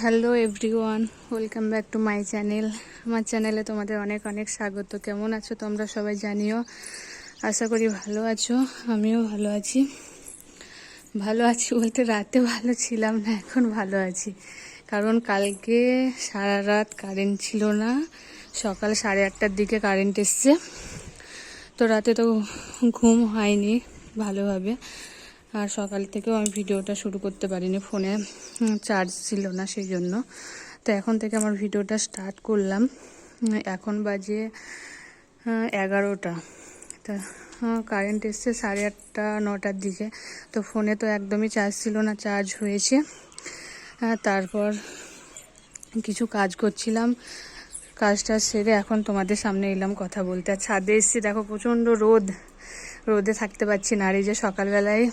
Hello everyone, welcome back to my channel. আমার চ্যানেলে তোমাদের অনেক অনেক স্বাগত। কেমন আছো তোমরা সবাই জানিও। আশা করি ভালো আছো, আমিও ভালো আছি বলতে রাতে ভালো ছিলাম না, এখন ভালো আছি। কারণ কালকে সারা রাত কারেন্ট ছিল না, সকাল 8:30টার দিকে কারেন্ট এসছে। তো রাতে তো ঘুম হয়নি ভালোভাবে, আর সকাল থেকেও আমি ভিডিওটা শুরু করতে পারিনি, ফোনে চার্জ ছিল না সেই জন্য। তো এখন থেকে আমার ভিডিওটা স্টার্ট করলাম। এখন বাজে 11টা। তা কারেন্ট এসছে 8:30 9টার দিকে। তো ফোনে তো একদমই চার্জ ছিল না, চার্জ হয়েছে। তারপর কিছু কাজ করছিলাম, কাজটা সেরে এখন তোমাদের সামনে এলাম কথা বলতে। আর ছাদে এসেছি, দেখো প্রচণ্ড রোদে থাকতে পারছি না। আর এই যে সকালবেলায়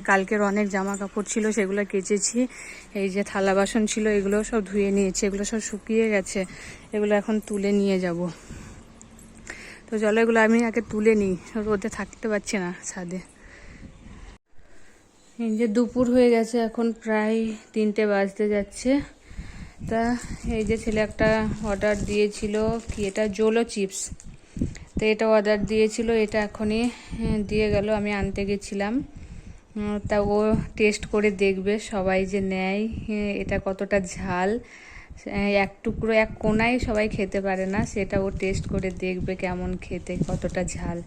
কালকের অনেক জামা কাপড় ছিল, সেগুলো কেচেছি। এই যে থালা বাসন ছিল, এগুলো সব ধুয়ে নিয়েছি, এগুলো সব শুকিয়ে গেছে, এগুলো এখন তুলে নিয়ে যাব। তো চলো এগুলো আমি আগে তুলে নিই, রোদে থাকতে পারছি না ছাদে। এই যে দুপুর হয়ে গেছে, এখন প্রায় 3টে বাজতে যাচ্ছে। তা এই যে ছেলে একটা অর্ডার দিয়েছিল, কি এটা জোলো চিপস। তো এটা অর্ডার দিয়েছিল, এটা এখনই দিয়ে গেল, আমি আনতে গেছিলাম। তা ও টেস্ট করে দেখবে সবাই যে নেয় এটা কতটা ঝাল। এক টুকরো এক কোনায় সবাই খেতে পারে না, সেটা ও টেস্ট করে দেখবে কেমন খেতে, কতটা ঝাল।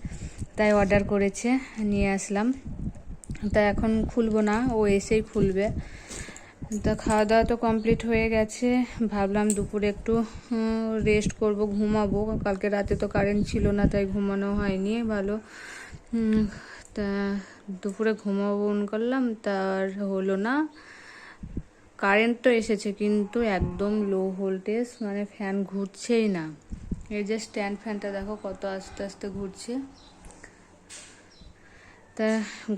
তাই অর্ডার করেছে, নিয়ে আসলাম। তা এখন খুলবো না, ও এসেই খুলবে। তা খাওয়া দাওয়া তো কমপ্লিট হয়ে গেছে। ভাবলাম দুপুরে একটু রেস্ট করব, ঘুমাবো। কালকে রাতে তো কারেন্ট ছিল না, তাই ঘুমানো হয়নি ভালো। তা দুপুরে ঘুমাবো করলাম, তার হলো না। কারেন্ট তো এসেছে কিন্তু একদম লো ভোল্টেজ, মানে ফ্যান ঘুরছেই না। এই যে স্ট্যান্ড ফ্যানটা দেখো কত আস্তে আস্তে ঘুরছে। তা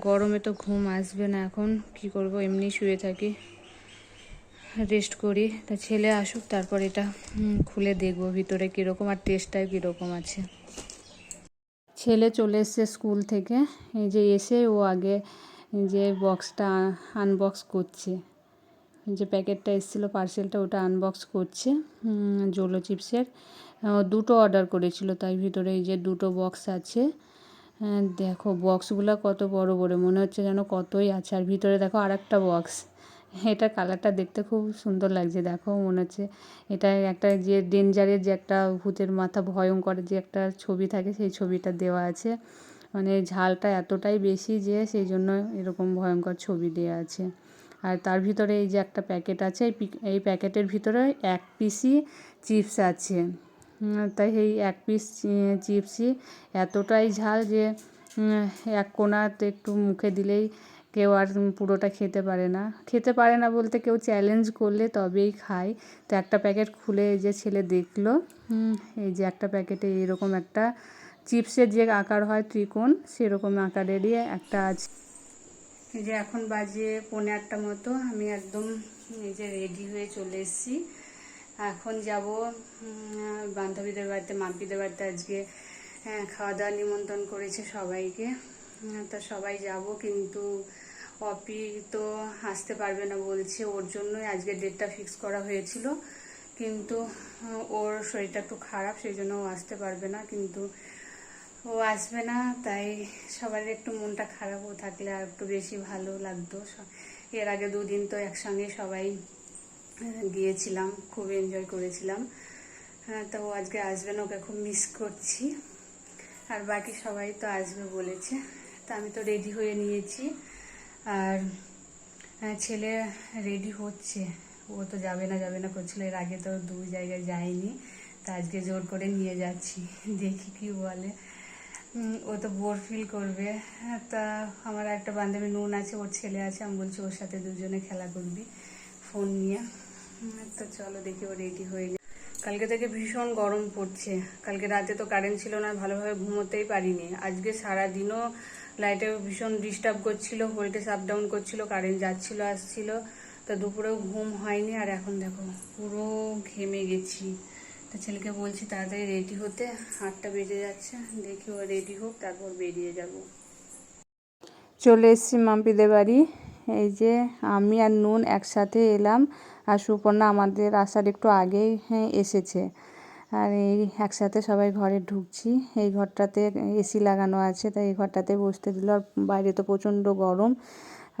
গরমে তো ঘুম আসবে না, এখন কি করব, এমনি শুয়ে থাকি, রেস্ট করি। তা ছেলে আসুক, তারপর এটা খুলে দেখবো ভিতরে কীরকম আর টেস্টটাই কীরকম আছে। ছেলে চলে এসছে স্কুল থেকে, এই যে এসে ও আগে যে বক্সটা আনবক্স করছে, যে প্যাকেটটা এসেছিলো পার্সেলটা, ওটা আনবক্স করছে জোলো চিপসের। দুটো অর্ডার করেছিল, তাই ভিতরে এই যে দুটো বক্স আছে। দেখো বক্সগুলো কত বড় বড়, মনে হচ্ছে যেন কতই আছে। আর ভিতরে দেখো আর একটা বক্স, এটা কালারটা দেখতে খুব সুন্দর লাগছে। দেখো মনে হচ্ছে এটা একটা যে ডেঞ্জারের যে একটা ভূতের মাথা, ভয়ঙ্কর যে একটা ছবি থাকে, সেই ছবিটা দেওয়া আছে। মানে ঝালটা এতটাই বেশি যে সেই জন্য এরকম ভয়ঙ্কর ছবি দেওয়া আছে। আর তার ভিতরে এই যে একটা প্যাকেট আছে, এই প্যাকেটের ভিতরে 1 পিসই চিপস আছে। তাই এই 1 পিস চিপসই এতটাই ঝাল যে এক কোণাতে একটু মুখে দিলেই কেউ আর পুরোটা খেতে পারে না বলতে কেউ চ্যালেঞ্জ করলে তবেই খায়। তো একটা প্যাকেট খুলে এই যে ছেলে দেখলো, এই যে একটা প্যাকেটে এরকম একটা চিপসের যে আকার হয় ত্রিকোণ, সেরকম আকারেরই একটা আছে। এই যে এখন বাজে 8:45 মতো, আমি একদম এই যে রেডি হয়ে চলে এসেছি। এখন যাব বান্ধবীদের বাড়িতে, মাম্পিদের বাড়িতে। আজকে খাওয়া দাওয়া নিমন্ত্রণ করেছে সবাইকে, তা সবাই যাব। কিন্তু অপি তো আসতে পারবে না বলছে, ওর জন্যই আজকে ডেটটা ফিক্স করা হয়েছিল। কিন্তু ওর শরীরটা একটু খারাপ, সেই জন্য ও আসতে পারবে না। কিন্তু ও আসবে না, তাই সবার একটু মনটা খারাপ, ও থাকলে আর একটু বেশি ভালো লাগতো। এর আগে 2 দিন তো একসঙ্গে সবাই গিয়েছিলাম, খুব এনজয় করেছিলাম। তো ও আজকে আসবে না, ওকে খুব মিস করছি। আর বাকি সবাই তো আসবে বলেছে। তা আমি তো রেডি হয়ে নিয়েছি, আর ছেলে রেডি হচ্ছে। ও তো যাবে না করছিল, এর আগে তো 2 জায়গায় যায়নি। তা আজকে জোর করে নিয়ে যাচ্ছি, দেখি কি বলে। ও তো বোর ফিল করবে। তা আমার একটা বান্ধবী নুন আছে, ওর ছেলে আছে, আমি বলছি ওর সাথে দুজনে খেলা করবি ফোন নিয়ে। তো চলো দেখি ও রেডি হয়ে যায়। কালকে থেকে ভীষণ গরম পড়ছে। কালকে রাতে তো কারেন্ট ছিল না, ভালোভাবে ঘুমোতেই পারিনি। আজকে সারাদিনও লাইটে ভীষণ ডিস্টার্ব করছিল, ভোল্টেজ আপ ডাউন করছিল, কারেন্ট যাচ্ছিল আসছিল। তা দুপুরেও ঘুম হয়নি। আর এখন দেখো পুরো ঘেমে গেছি। তা ছেলেকে বলছি তাড়াতাড়ি রেডি হতে, 8টা বেজে যাচ্ছে। দেখি ও রেডি হোক, তারপর বেরিয়ে যাব। চলে এসেছি মাম্পিদের বাড়ি। এই যে আমি আর নুন একসাথে এলাম। আর সুপর্ণা আমাদের আসার একটু আগেই এসেছে। আর এই একসাথে সবাই ঘরে ঢুকছি। এই ঘরটাতে এসি লাগানো আছে, তাই এই ঘরটাতে বসতে দিল। আর বাইরে তো প্রচণ্ড গরম।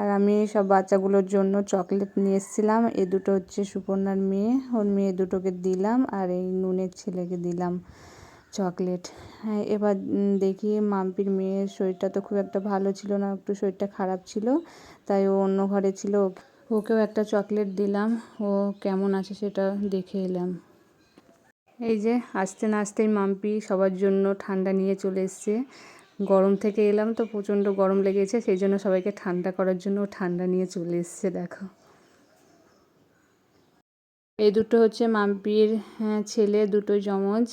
আর আমি সব বাচ্চাগুলোর জন্য চকলেট নিয়ে এসেছিলাম। এই দুটো হচ্ছে সুপর্ণার মেয়ে, ওর মেয়ে দুটোকে দিলাম, আর এই নুনের ছেলেকে দিলাম চকলেট। হ্যাঁ, এবার দেখি মাম্পির মেয়ের শরীরটা তো খুব একটা ভালো ছিল না, একটু শরীরটা খারাপ ছিল, তাই ও অন্য ঘরে ছিল। ওকেও একটা চকলেট দিলাম, ও কেমন আছে সেটা দেখে এলাম। এই যে আসতে না আসতেই মাম্পি সবার জন্য ঠান্ডা নিয়ে চলে এসছে। গরম থেকে এলাম তো প্রচণ্ড গরম লেগেছে, সেই জন্য সবাইকে ঠান্ডা করার জন্য ঠান্ডা নিয়ে চলে এসছে। দেখো, এই দুটো হচ্ছে মাম্পির ছেলে, দুটোই যমজ।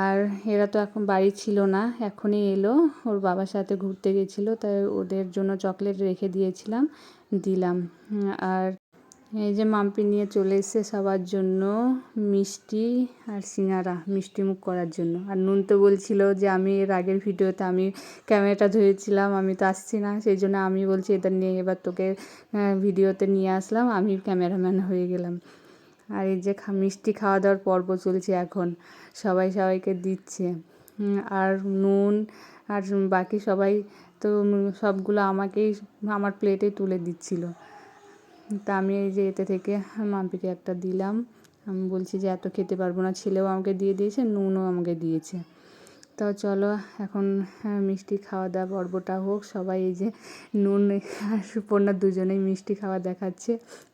আর এরা তো এখন বাড়ি ছিল না, এখনই এলো, ওর বাবার সাথে ঘুরতে গেছিলো, তাই ওদের জন্য চকলেট রেখে দিয়েছিলাম, দিলাম। আর এই যে মাম্পি নিয়ে চলে এসছে সবার জন্য মিষ্টি আর সিঙ্গারা, মিষ্টি মুখ করার জন্য। আর নুন তো বলছিল যে আমি এর আগের ভিডিওতে আমি ক্যামেরাটা ধরেছিলাম, আমি তো আসছি না, সেই জন্য আমি বলছি এদের নিয়ে এবার তোকে ভিডিওতে নিয়ে আসলাম, আমি ক্যামেরাম্যান হয়ে গেলাম। আর এই যে মিষ্টি খাওয়া দাওয়ার পর্ব চলছে এখন, সবাই সবাইকে দিচ্ছে। আর নুন আর বাকি সবাই তো সবগুলো আমাকেই আমার প্লেটে তুলে দিচ্ছিল। তা আমি এই যে এতে থেকে মাম্পিকে একটা দিলাম। আমি বলছি যে এত খেতে পারবো না, ছেলেও আমাকে দিয়ে দিয়েছে, নুনও আমাকে দিয়েছে। তো চলো এখন মিষ্টি খাওয়া দাওয়া পর্বটা হোক। সবাই এই যে নুন আর সুপর্ণা দুজনেই মিষ্টি খাওয়া দেখাচ্ছে,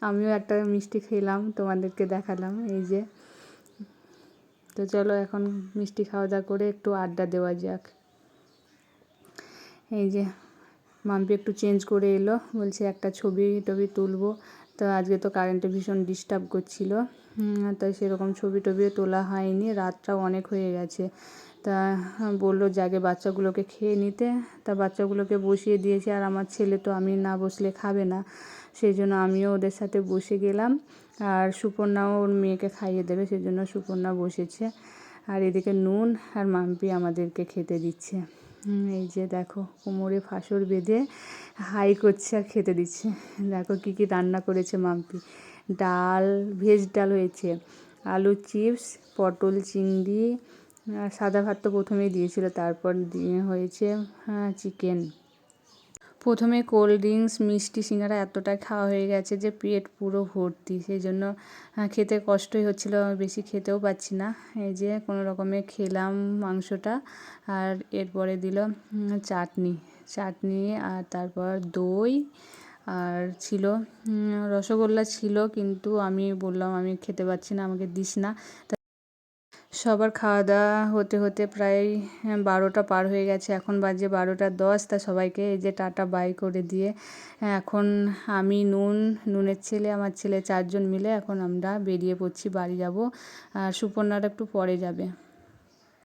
আমিও একটা মিষ্টি খেলাম, তোমাদেরকে দেখালাম। এই যে, তো চলো এখন মিষ্টি খাওয়া দাওয়া করে একটু আড্ডা দেওয়া যাক। এই যে মাম্পি একটু চেঞ্জ করে এলো, বলছে একটা ছবি টবি তুলবো। তো আজকে তো কারেন্টে ভীষণ ডিস্টার্ব করছিল, তাই সেরকম ছবি টবিও তোলা হয়নি, রাতটাও অনেক হয়ে গেছে। তা বললো যে আগে বাচ্চাগুলোকে খেয়ে নিতে, তা বাচ্চাগুলোকে বসিয়ে দিয়েছি। আর আমার ছেলে তো আমি না বসলে খাবে না, সেই জন্য আমিও ওদের সাথে বসে গেলাম। আর সুপর্ণাও ওর মেয়েকে খাইয়ে দেবে, সেই জন্য সুপর্ণা বসেছে। আর এদিকে নুন আর মাম্পি আমাদেরকে খেতে দিচ্ছে। এই যে দেখো কোমরে ফাঁসর বেঁধে হাই করছে আর খেতে দিচ্ছে। দেখো কী কী রান্না করেছে মাম্পি। ডাল, ভেজ ডাল হয়েছে, আলু চিপস, পটল চিংড়ি, সাদা ভাত তো প্রথমেই দিয়েছিল, তারপর দিয়ে হয়েছে চিকেন। প্রথমে কোল্ড ড্রিঙ্কস, মিষ্টি, সিঙ্গারা এতটাই খাওয়া হয়ে গেছে যে পেট পুরো ভর্তি, সেই জন্য খেতে কষ্টই হচ্ছিলো, বেশি খেতেও পাচ্ছি না। এই যে কোনো রকমে খেলাম মাংসটা। আর এরপরে দিল চাটনি আর তারপর দই, আর ছিল রসগোল্লা ছিল, কিন্তু আমি বললাম আমি খেতে পাচ্ছি না, আমাকে দিস না। সবার খাওয়া দাওয়া হতে হতে প্রায় 12টা পার হয়ে গেছে, এখন বাজে 12টা 10। তা সবাইকে এই যে টাটা বাই করে দিয়ে এখন আমি নুনের ছেলে, আমার ছেলে, 4জন মিলে এখন আমরা বেরিয়ে পড়ছি, বাড়ি যাব। আর সুপর্ণাটা একটু পরে যাবে।